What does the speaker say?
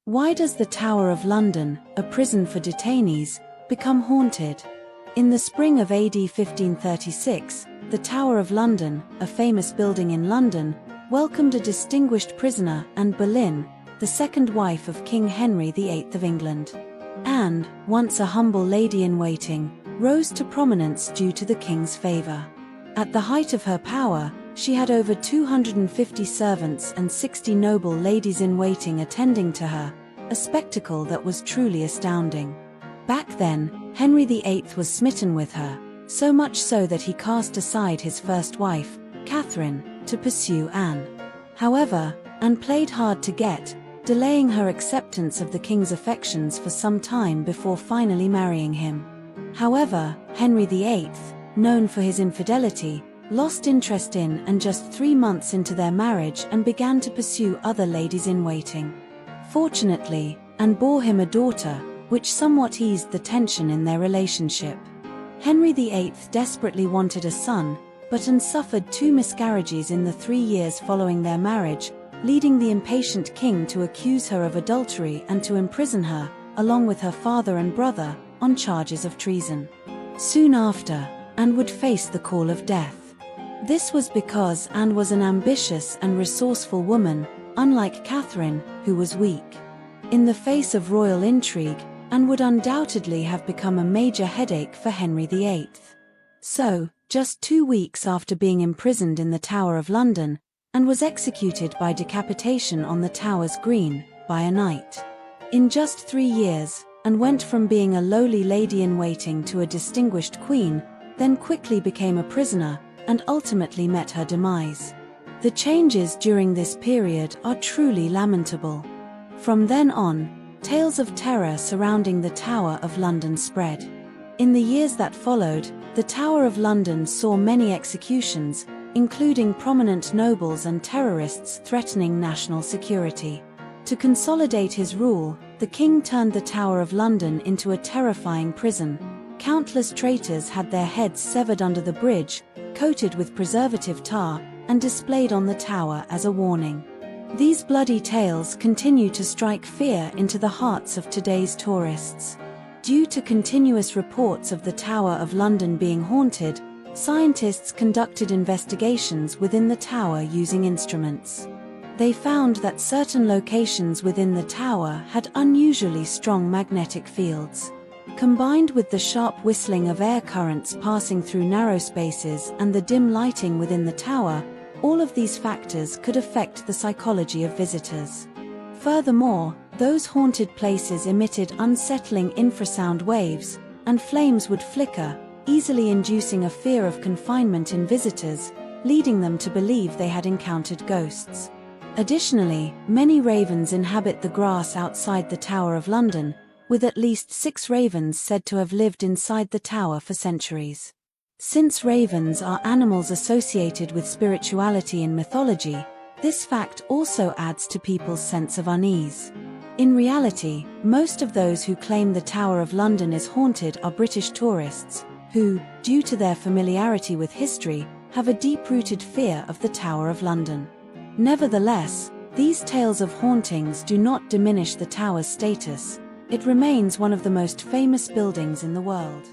Why does the Tower of London, a prison for detainees, become haunted? In the spring of AD 1536, the Tower of London, a famous building in London, welcomed a distinguished prisoner, Anne Boleyn, the second wife of King Henry VIII of England. Anne, once a humble lady-in-waiting, rose to prominence due to the king's favor. At the height of her power, she had over 250 servants and 60 noble ladies-in-waiting attending to her, a spectacle that was truly astounding. Back then, Henry VIII was smitten with her, so much so that he cast aside his first wife, Catherine, to pursue Anne. However, Anne played hard to get, delaying her acceptance of the king's affections for some time before finally marrying him. However, Henry VIII, known for his infidelity, lost interest in and just 3 months into their marriage and began to pursue other ladies-in-waiting. Fortunately, Anne bore him a daughter, which somewhat eased the tension in their relationship. Henry VIII desperately wanted a son, but Anne suffered 2 miscarriages in the 3 years following their marriage, leading the impatient king to accuse her of adultery and to imprison her, along with her father and brother, on charges of treason. Soon after, Anne would face the call of death. This was because Anne was an ambitious and resourceful woman, unlike Catherine, who was weak. In the face of royal intrigue, Anne would undoubtedly have become a major headache for Henry VIII. So, just 2 weeks after being imprisoned in the Tower of London, Anne was executed by decapitation on the Tower's Green, by a knight. In just 3 years, Anne went from being a lowly lady-in-waiting to a distinguished queen, then quickly became a prisoner, and ultimately met her demise. The changes during this period are truly lamentable. From then on, tales of terror surrounding the Tower of London spread. In the years that followed, the Tower of London saw many executions, including prominent nobles and terrorists threatening national security. To consolidate his rule, the king turned the Tower of London into a terrifying prison. Countless traitors had their heads severed under the bridge, coated with preservative tar, and displayed on the tower as a warning. These bloody tales continue to strike fear into the hearts of today's tourists. Due to continuous reports of the Tower of London being haunted, scientists conducted investigations within the tower using instruments. They found that certain locations within the tower had unusually strong magnetic fields. Combined with the sharp whistling of air currents passing through narrow spaces and the dim lighting within the tower, all of these factors could affect the psychology of visitors. Furthermore, those haunted places emitted unsettling infrasound waves, and flames would flicker, easily inducing a fear of confinement in visitors, leading them to believe they had encountered ghosts. Additionally, many ravens inhabit the grass outside the Tower of London, with at least 6 ravens said to have lived inside the tower for centuries. Since ravens are animals associated with spirituality and mythology, this fact also adds to people's sense of unease. In reality, most of those who claim the Tower of London is haunted are British tourists, who, due to their familiarity with history, have a deep-rooted fear of the Tower of London. Nevertheless, these tales of hauntings do not diminish the tower's status. It remains one of the most famous buildings in the world.